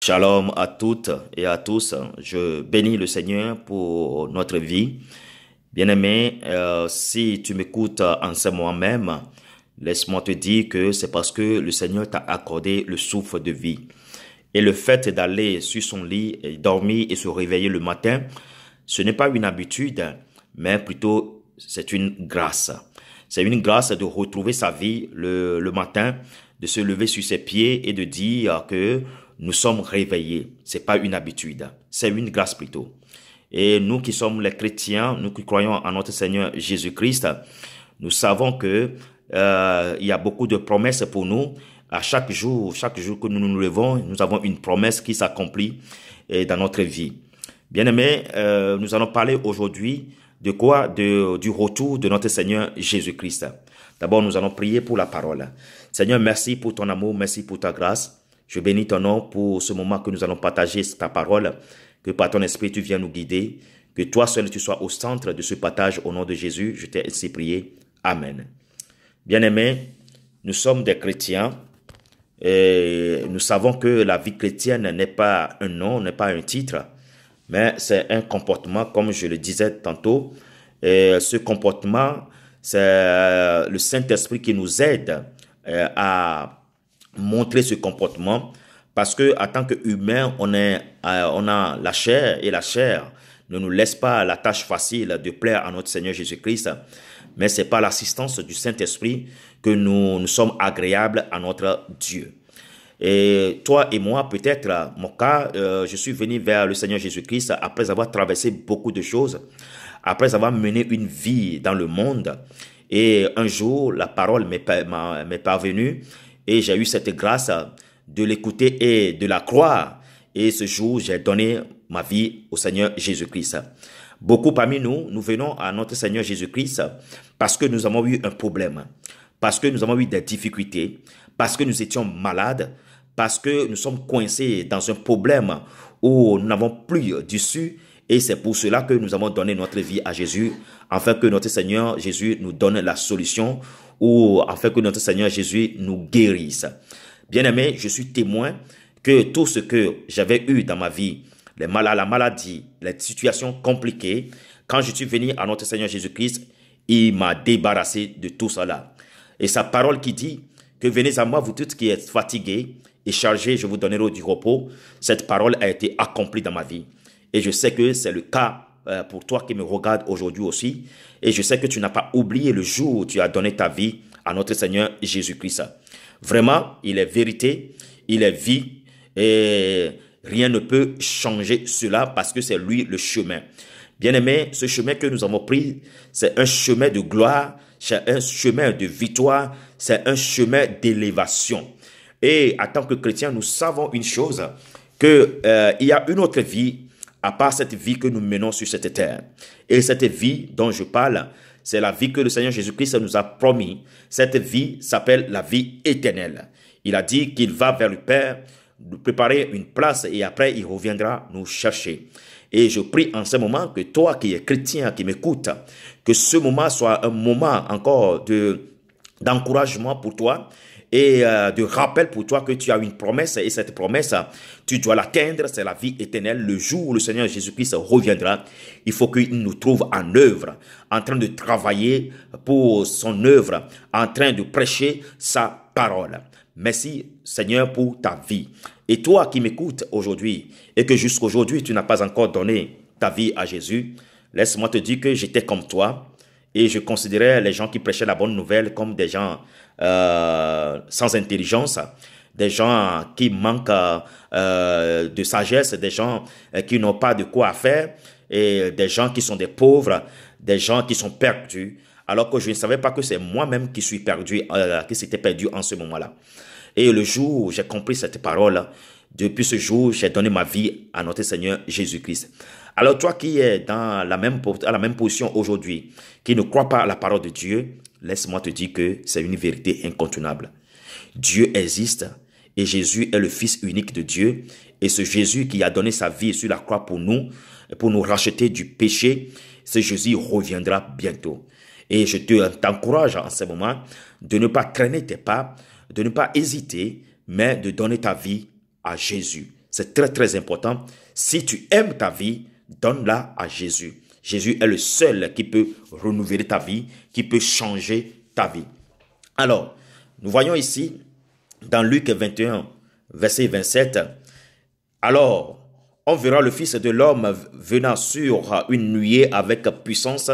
Shalom à toutes et à tous. Je bénis le Seigneur pour notre vie. Bien-aimé, si tu m'écoutes en ce moment même, laisse-moi te dire que c'est parce que le Seigneur t'a accordé le souffle de vie. Et le fait d'aller sur son lit, et dormir et se réveiller le matin, ce n'est pas une habitude, mais plutôt c'est une grâce. C'est une grâce de retrouver sa vie le matin, de se lever sur ses pieds et de dire que nous sommes réveillés. C'est pas une habitude, c'est une grâce plutôt. Et nous qui sommes les chrétiens, nous qui croyons en notre Seigneur Jésus-Christ, nous savons que il y a beaucoup de promesses pour nous. À chaque jour que nous nous levons, nous avons une promesse qui s'accomplit dans notre vie. Bien-aimés, nous allons parler aujourd'hui de quoi? Du retour de notre Seigneur Jésus-Christ. D'abord, nous allons prier pour la parole. Seigneur, merci pour ton amour, merci pour ta grâce. Je bénis ton nom pour ce moment que nous allons partager ta parole, que par ton esprit tu viens nous guider, que toi seul tu sois au centre de ce partage au nom de Jésus. Je t'ai ainsi prié. Amen. Bien-aimés, nous sommes des chrétiens et nous savons que la vie chrétienne n'est pas un nom, n'est pas un titre, mais c'est un comportement, comme je le disais tantôt. Et ce comportement, c'est le Saint-Esprit qui nous aide à montrer ce comportement, parce que en tant qu'humain, on a la chair, et la chair ne nous laisse pas la tâche facile de plaire à notre Seigneur Jésus-Christ, mais c'est par l'assistance du Saint-Esprit que nous sommes agréables à notre Dieu. Et toi et moi, peut-être, mon cas, je suis venu vers le Seigneur Jésus-Christ après avoir traversé beaucoup de choses, après avoir mené une vie dans le monde. Et un jour, la parole m'est parvenue et j'ai eu cette grâce de l'écouter et de la croire. Et ce jour, j'ai donné ma vie au Seigneur Jésus-Christ. Beaucoup parmi nous, nous venons à notre Seigneur Jésus-Christ parce que nous avons eu un problème, parce que nous avons eu des difficultés, parce que nous étions malades, parce que nous sommes coincés dans un problème où nous n'avons plus d'issue. Et c'est pour cela que nous avons donné notre vie à Jésus, afin que notre Seigneur Jésus nous donne la solution, ou afin que notre Seigneur Jésus nous guérisse. Bien-aimé, je suis témoin que tout ce que j'avais eu dans ma vie, la maladie, les situations compliquées, quand je suis venu à notre Seigneur Jésus-Christ, il m'a débarrassé de tout cela. Et sa parole qui dit que venez à moi, vous tous qui êtes fatigués et chargés, je vous donnerai du repos. Cette parole a été accomplie dans ma vie. Et je sais que c'est le cas pour toi qui me regarde aujourd'hui aussi. Et je sais que tu n'as pas oublié le jour où tu as donné ta vie à notre Seigneur Jésus-Christ. Vraiment, il est vérité, il est vie et rien ne peut changer cela parce que c'est lui le chemin. Bien-aimé, ce chemin que nous avons pris, c'est un chemin de gloire, c'est un chemin de victoire, c'est un chemin d'élévation. Et en tant que chrétiens, nous savons une chose, que il y a une autre vie à part cette vie que nous menons sur cette terre. Et cette vie dont je parle, c'est la vie que le Seigneur Jésus-Christ nous a promis. Cette vie s'appelle la vie éternelle. Il a dit qu'il va vers le Père, nous préparer une place et après il reviendra nous chercher. Et je prie en ce moment que toi qui es chrétien, qui m'écoutes, que ce moment soit un moment encore d'encouragement pour toi, et de rappel pour toi que tu as une promesse, et cette promesse, tu dois l'atteindre, c'est la vie éternelle. Le jour où le Seigneur Jésus-Christ reviendra, il faut qu'il nous trouve en œuvre, en train de travailler pour son œuvre, en train de prêcher sa parole. Merci Seigneur pour ta vie. Et toi qui m'écoutes aujourd'hui, et que jusqu'aujourd'hui tu n'as pas encore donné ta vie à Jésus, laisse-moi te dire que j'étais comme toi, et je considérais les gens qui prêchaient la bonne nouvelle comme des gens sans intelligence, des gens qui manquent de sagesse, des gens qui n'ont pas de quoi faire, et des gens qui sont des pauvres, des gens qui sont perdus, alors que je ne savais pas que c'est moi-même qui suis perdu, qui s'était perdu en ce moment-là. Et le jour où j'ai compris cette parole, depuis ce jour, j'ai donné ma vie à notre Seigneur Jésus-Christ. Alors toi qui es à la même position aujourd'hui, qui ne crois pas à la parole de Dieu, laisse-moi te dire que c'est une vérité incontournable. Dieu existe et Jésus est le Fils unique de Dieu. Et ce Jésus qui a donné sa vie sur la croix pour nous racheter du péché, ce Jésus reviendra bientôt. Et je t'encourage en ce moment de ne pas traîner tes pas, de ne pas hésiter, mais de donner ta vie à Jésus. C'est très très important. Si tu aimes ta vie, donne-la à Jésus. Jésus est le seul qui peut renouveler ta vie, qui peut changer ta vie. Alors, nous voyons ici, dans Luc 21, verset 27, « Alors, on verra le Fils de l'homme venant sur une nuée avec puissance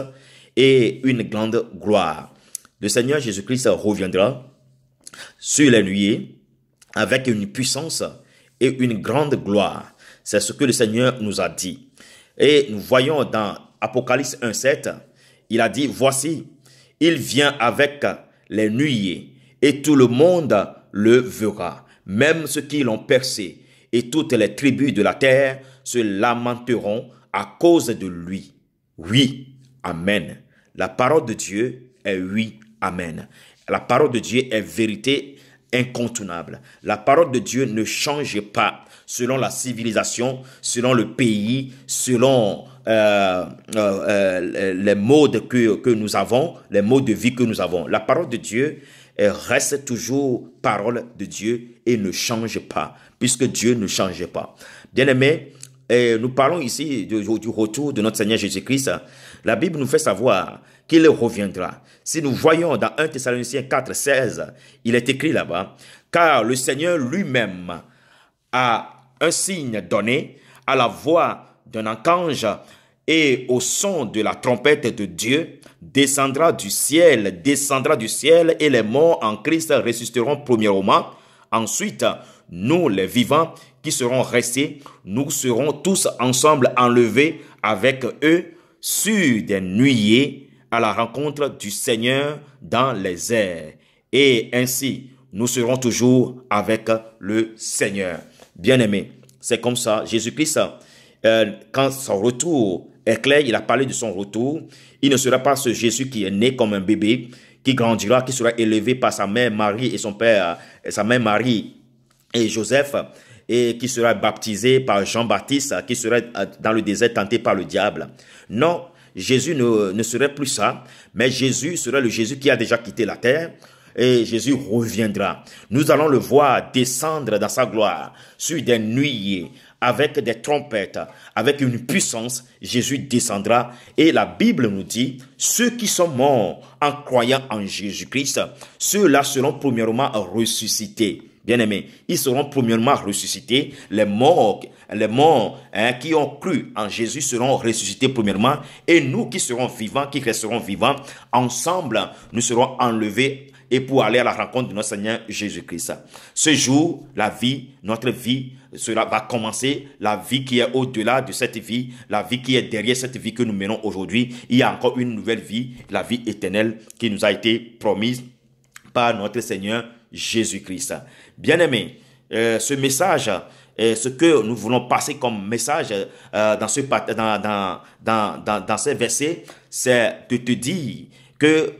et une grande gloire. » Le Seigneur Jésus-Christ reviendra sur les nuées avec une puissance et une grande gloire. C'est ce que le Seigneur nous a dit. Et nous voyons dans Apocalypse 1,7, il a dit, « Voici, il vient avec les nuées, et tout le monde le verra, même ceux qui l'ont percé, et toutes les tribus de la terre se lamenteront à cause de lui. » Oui, amen. La parole de Dieu est oui, amen. La parole de Dieu est vérité incontournable. La parole de Dieu ne change pas selon la civilisation, selon le pays, selon les modes que nous avons, les modes de vie que nous avons. La parole de Dieu reste toujours parole de Dieu et ne change pas, puisque Dieu ne change pas. Bien-aimés, nous parlons ici du retour de notre Seigneur Jésus-Christ. La Bible nous fait savoir qu'il reviendra. Si nous voyons dans 1 Thessaloniciens 4, 16, il est écrit là-bas, « Car le Seigneur lui-même a un signe donné à la voix d'un archange et au son de la trompette de Dieu, descendra du ciel, et les morts en Christ ressusciteront premièrement. Ensuite, nous, les vivants qui serons restés, nous serons tous ensemble enlevés avec eux sur des nuées à la rencontre du Seigneur dans les airs. Et ainsi, nous serons toujours avec le Seigneur. » Bien-aimés, c'est comme ça. Jésus-Christ, quand son retour est clair, il a parlé de son retour. Il ne sera pas ce Jésus qui est né comme un bébé, qui grandira, qui sera élevé par sa mère Marie et son père, sa mère Marie et Joseph, et qui sera baptisé par Jean-Baptiste, qui sera dans le désert tenté par le diable. Non, Jésus ne serait plus ça, mais Jésus serait le Jésus qui a déjà quitté la terre. Et Jésus reviendra. Nous allons le voir descendre dans sa gloire sur des nuées avec des trompettes, avec une puissance. Jésus descendra et la Bible nous dit, ceux qui sont morts en croyant en Jésus-Christ, ceux-là seront premièrement ressuscités. Bien-aimés, ils seront premièrement ressuscités. Les morts qui ont cru en Jésus seront ressuscités premièrement. Et nous qui serons vivants, qui resterons vivants, ensemble, nous serons enlevés et pour aller à la rencontre de notre Seigneur Jésus-Christ. Ce jour, notre vie, cela va commencer, la vie qui est au-delà de cette vie, la vie qui est derrière cette vie que nous menons aujourd'hui. Il y a encore une nouvelle vie, la vie éternelle qui nous a été promise par notre Seigneur Jésus-Christ. Bien-aimés, ce message, ce que nous voulons passer comme message dans ces versets, c'est de te dire que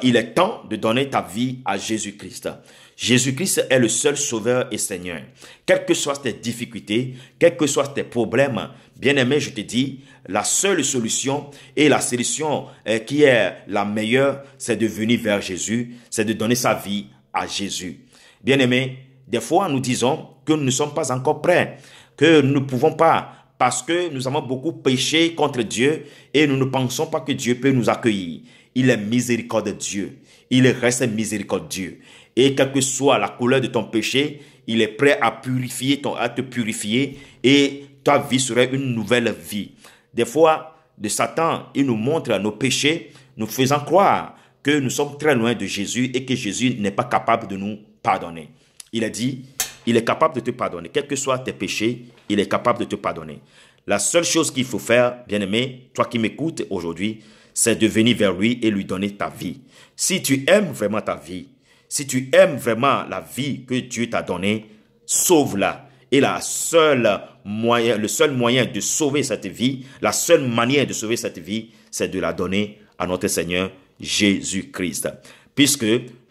il est temps de donner ta vie à Jésus-Christ. Jésus-Christ est le seul sauveur et Seigneur. Quelles que soient tes difficultés, quels que soient tes problèmes, bien-aimé, je te dis, la seule solution et la solution qui est la meilleure, c'est de venir vers Jésus, c'est de donner sa vie à Jésus. Bien-aimé, des fois nous disons que nous ne sommes pas encore prêts, que nous ne pouvons pas, parce que nous avons beaucoup péché contre Dieu et nous ne pensons pas que Dieu peut nous accueillir. Il est miséricordieux Dieu. Il reste miséricordieux. Et quelle que soit la couleur de ton péché, il est prêt à te purifier et ta vie serait une nouvelle vie. Des fois, de Satan, il nous montre nos péchés, nous faisant croire que nous sommes très loin de Jésus et que Jésus n'est pas capable de nous pardonner. Il a dit, il est capable de te pardonner. Quels que soient tes péchés, il est capable de te pardonner. La seule chose qu'il faut faire, bien-aimé, toi qui m'écoutes aujourd'hui, c'est de venir vers lui et lui donner ta vie. Si tu aimes vraiment ta vie, si tu aimes vraiment la vie que Dieu t'a donnée, sauve-la. Et le seul moyen de sauver cette vie, la seule manière de sauver cette vie, c'est de la donner à notre Seigneur Jésus-Christ. Puisque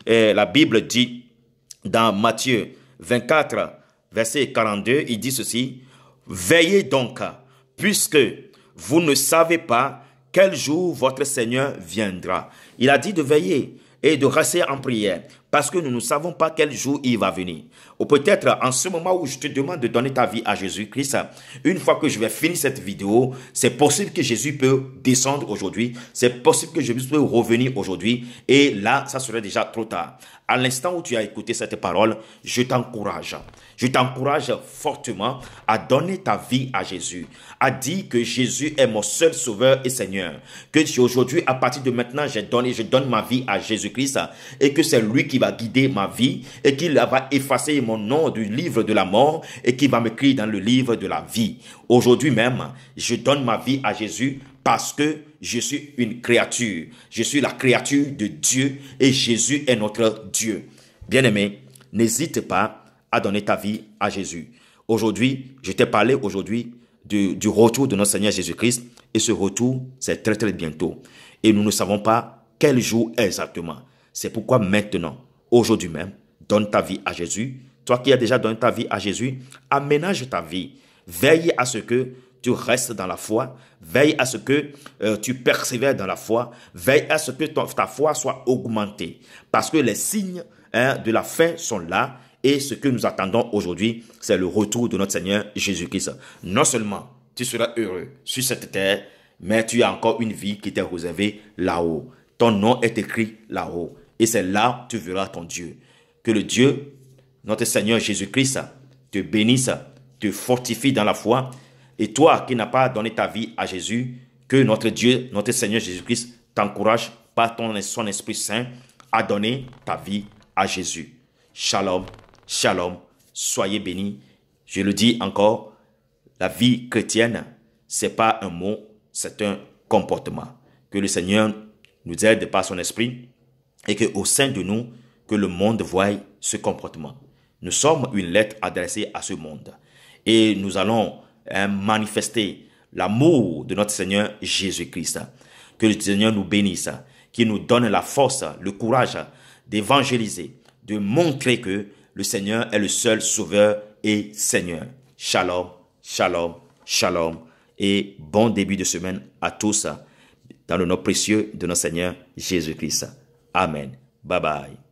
la Bible dit dans Matthieu 24, verset 42, il dit ceci, « Veillez donc, puisque vous ne savez pas quel jour votre Seigneur viendra. » Il a dit de veiller et de rester en prière parce que nous ne savons pas quel jour il va venir. Ou peut-être en ce moment où je te demande de donner ta vie à Jésus-Christ, une fois que je vais finir cette vidéo, c'est possible que Jésus peut descendre aujourd'hui. C'est possible que Jésus peut revenir aujourd'hui. Et là, ça serait déjà trop tard. À l'instant où tu as écouté cette parole, je t'encourage. Je t'encourage fortement à donner ta vie à Jésus, à dire que Jésus est mon seul sauveur et Seigneur, que aujourd'hui, à partir de maintenant, je donne ma vie à Jésus-Christ et que c'est lui qui va guider ma vie et qu'il va effacer mon nom du livre de la mort et qui va m'écrire dans le livre de la vie. Aujourd'hui même, je donne ma vie à Jésus parce que je suis une créature. Je suis la créature de Dieu et Jésus est notre Dieu. Bien-aimé, n'hésite pas à donner ta vie à Jésus. Aujourd'hui, je t'ai parlé aujourd'hui du retour de notre Seigneur Jésus-Christ et ce retour, c'est très très bientôt. Et nous ne savons pas quel jour exactement. C'est pourquoi maintenant, aujourd'hui même, donne ta vie à Jésus. Toi qui as déjà donné ta vie à Jésus, aménage ta vie. Veille à ce que tu restes dans la foi. Veille à ce que tu persévères dans la foi. Veille à ce que ta foi soit augmentée. Parce que les signes de la fin sont là. Et ce que nous attendons aujourd'hui, c'est le retour de notre Seigneur Jésus-Christ. Non seulement tu seras heureux sur cette terre, mais tu as encore une vie qui t'est réservée là-haut. Ton nom est écrit là-haut. Et c'est là que tu verras ton Dieu. Que le Dieu, notre Seigneur Jésus-Christ, te bénisse, te fortifie dans la foi. Et toi qui n'as pas donné ta vie à Jésus, que notre Dieu, notre Seigneur Jésus-Christ t'encourage par son Esprit Saint à donner ta vie à Jésus. Shalom, shalom, soyez bénis. Je le dis encore, la vie chrétienne, c'est pas un mot, c'est un comportement. Que le Seigneur nous aide par son Esprit et qu'au sein de nous, que le monde voie ce comportement. Nous sommes une lettre adressée à ce monde et nous allons manifester l'amour de notre Seigneur Jésus-Christ. Que le Seigneur nous bénisse, qu'il nous donne la force, le courage d'évangéliser, de montrer que le Seigneur est le seul sauveur et Seigneur. Shalom, shalom, shalom et bon début de semaine à tous dans le nom précieux de notre Seigneur Jésus-Christ. Amen. Bye bye.